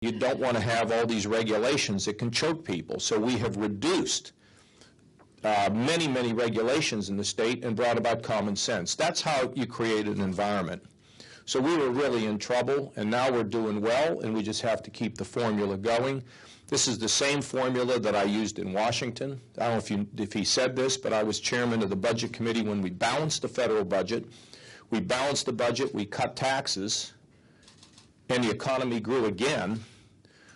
You don't want to have all these regulations that can choke people. So we have reduced many, many regulations in the state and brought about common sense. That's how you create an environment. So we were really in trouble, and now we're doing well, and we just have to keep the formula going. This is the same formula that I used in Washington. I don't know if he said this, but I was chairman of the Budget Committee when we balanced the federal budget. We balanced the budget, we cut taxes, and the economy grew again.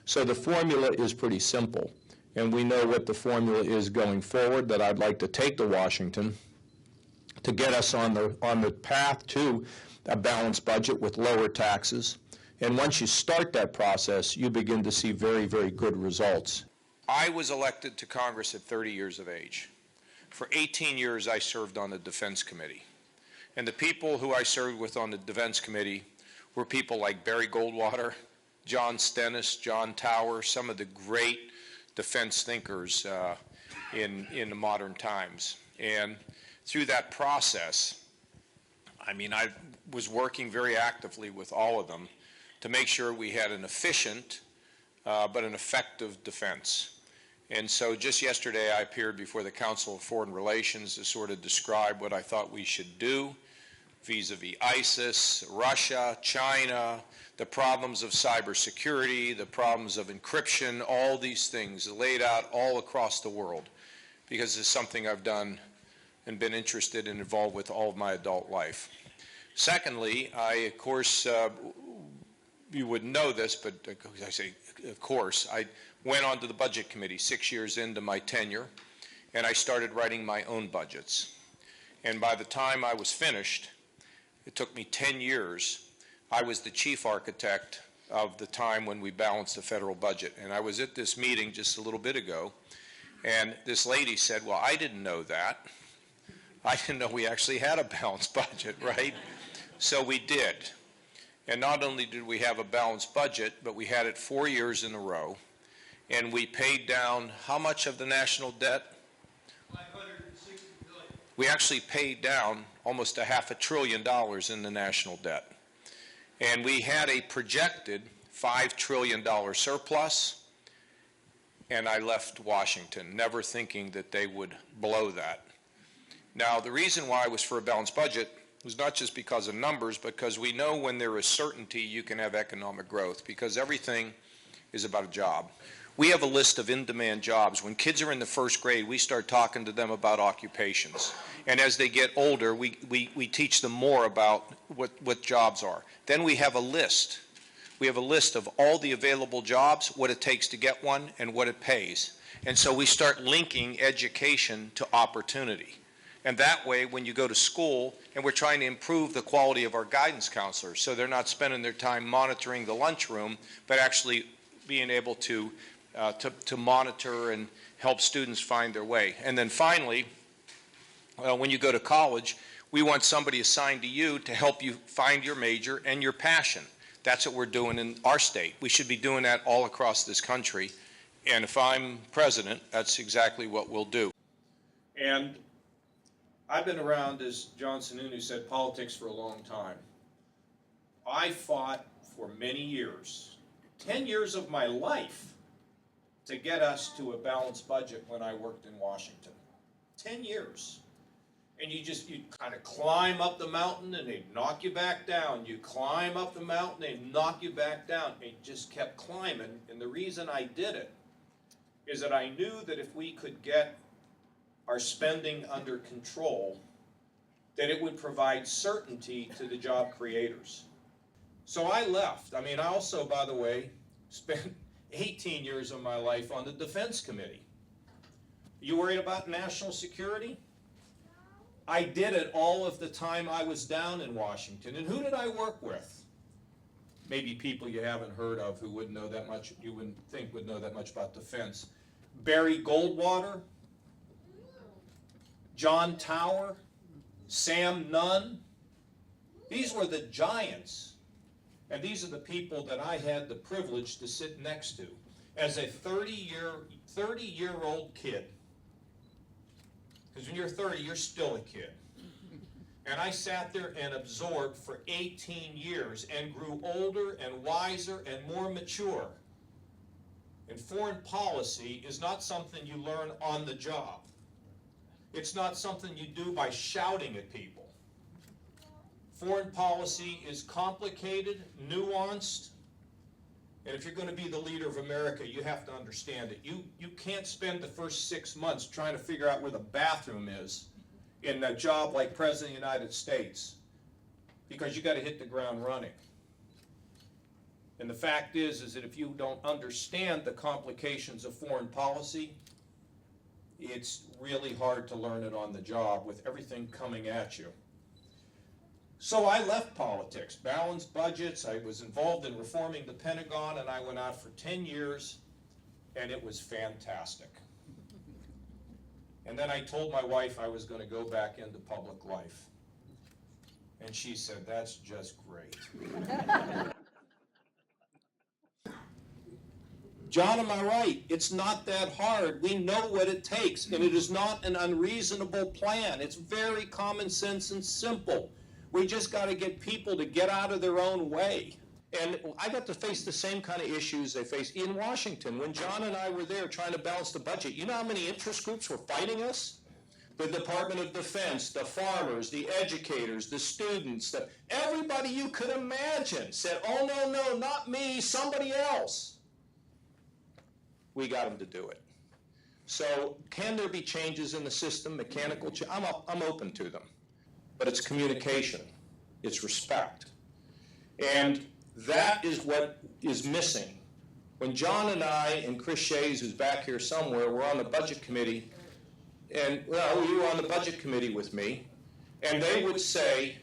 So the formula is pretty simple. And we know what the formula is going forward that I'd like to take to Washington to get us on the path to a balanced budget with lower taxes. And once you start that process, you begin to see very, very good results. I was elected to Congress at 30 years of age. For 18 years, I served on the Defense Committee. And the people who I served with on the Defense Committee were people like Barry Goldwater, John Stennis, John Tower, some of the great defense thinkers in the modern times. And through that process, I was working very actively with all of them to make sure we had an efficient but an effective defense. And so just yesterday I appeared before the Council of Foreign Relations to sort of describe what I thought we should do vis-a-vis ISIS, Russia, China, the problems of cybersecurity, the problems of encryption, all these things laid out all across the world, because it's something I've done and been interested and involved with all of my adult life. Secondly, of course, you wouldn't know this, but I say, of course, I went onto the Budget Committee 6 years into my tenure, and I started writing my own budgets. And by the time I was finished, it took me 10 years. I was the chief architect of the time when we balanced the federal budget. And I was at this meeting just a little bit ago, and this lady said, well, I didn't know that. I didn't know we actually had a balanced budget, right? So we did. And not only did we have a balanced budget, but we had it 4 years in a row. And we paid down how much of the national debt? $560 billion. We actually paid down almost $500 billion in the national debt. And we had a projected $5 trillion surplus, and I left Washington, never thinking that they would blow that. Now, the reason why I was for a balanced budget was not just because of numbers, because we know when there is certainty, you can have economic growth, because everything is about a job. We have a list of in-demand jobs. When kids are in the first grade, we start talking to them about occupations. And as they get older, we teach them more about what jobs are. Then we have a list. We have a list of all the available jobs, what it takes to get one, and what it pays. And so we start linking education to opportunity. And that way, when you go to school, and we're trying to improve the quality of our guidance counselors, so they're not spending their time monitoring the lunchroom, but actually being able to monitor and help students find their way. And then finally, when you go to college, we want somebody assigned to you to help you find your major and your passion. That's what we're doing in our state. We should be doing that all across this country. And if I'm president, that's exactly what we'll do. And I've been around, as John Sununu said, politics for a long time. I fought for many years, 10 years of my life, to get us to a balanced budget when I worked in Washington. 10 years. And you kind of climb up the mountain and they'd knock you back down. You climb up the mountain, they'd knock you back down. And you just kept climbing. And the reason I did it is that I knew that if we could get our spending under control, that it would provide certainty to the job creators. So I left. I also, by the way, spent 18 years of my life on the Defense Committee. You worried about national security? I did it all of the time I was down in Washington. And who did I work with? Maybe people you haven't heard of who wouldn't know that much, you wouldn't think would know that much about defense. Barry Goldwater, John Tower, Sam Nunn. These were the giants. And these are the people that I had the privilege to sit next to as a 30-year-old kid. Because when you're 30, you're still a kid. And I sat there and absorbed for 18 years and grew older and wiser and more mature. And foreign policy is not something you learn on the job. It's not something you do by shouting at people. Foreign policy is complicated, nuanced, and if you're going to be the leader of America, you have to understand it. You can't spend the first 6 months trying to figure out where the bathroom is in a job like President of the United States, because you got to hit the ground running. And the fact is that if you don't understand the complications of foreign policy, it's really hard to learn it on the job with everything coming at you. So I left politics, balanced budgets. I was involved in reforming the Pentagon, and I went out for 10 years, and it was fantastic. And then I told my wife I was going to go back into public life. And she said, "That's just great." John, am I right? It's not that hard. We know what it takes, and it is not an unreasonable plan. It's very common sense and simple. We just got to get people to get out of their own way. And I got to face the same kind of issues they face in Washington. When John and I were there trying to balance the budget, you know how many interest groups were fighting us? The Department of Defense, the farmers, the educators, the students, everybody you could imagine said, "Oh, no, no, not me, somebody else." We got them to do it. So can there be changes in the system, mechanical change? I'm open to them. But it's communication. It's respect. And that is what is missing. When John and I and Chris Shays, who's back here somewhere, were on the budget committee, and well, you were on the budget committee with me, and they would say,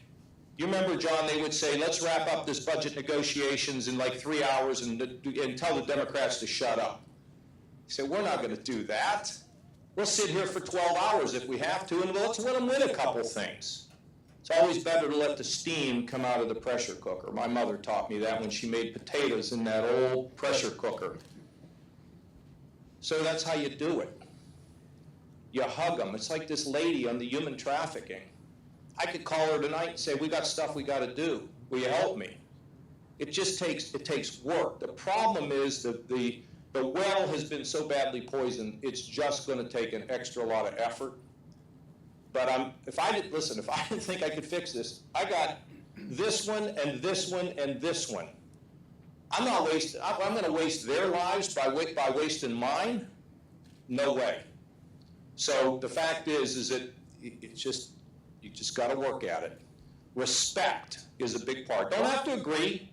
you remember, John, they would say, "Let's wrap up this budget negotiations in like 3 hours and tell the Democrats to shut up." He said, "We're not going to do that. We'll sit here for 12 hours if we have to, and let's let them win a couple things." It's always better to let the steam come out of the pressure cooker. My mother taught me that when she made potatoes in that old pressure cooker. So that's how you do it. You hug them. It's like this lady on the human trafficking. I could call her tonight and say, "We got stuff we got to do. Will you help me?" It takes work. The problem is that the well has been so badly poisoned, it's just going to take an extra lot of effort. But if I didn't think I could fix this, I got this one and this one and this one. I'm going to waste their lives by wasting mine? No way. So the fact is that you just got to work at it. Respect is a big part. Don't have to agree.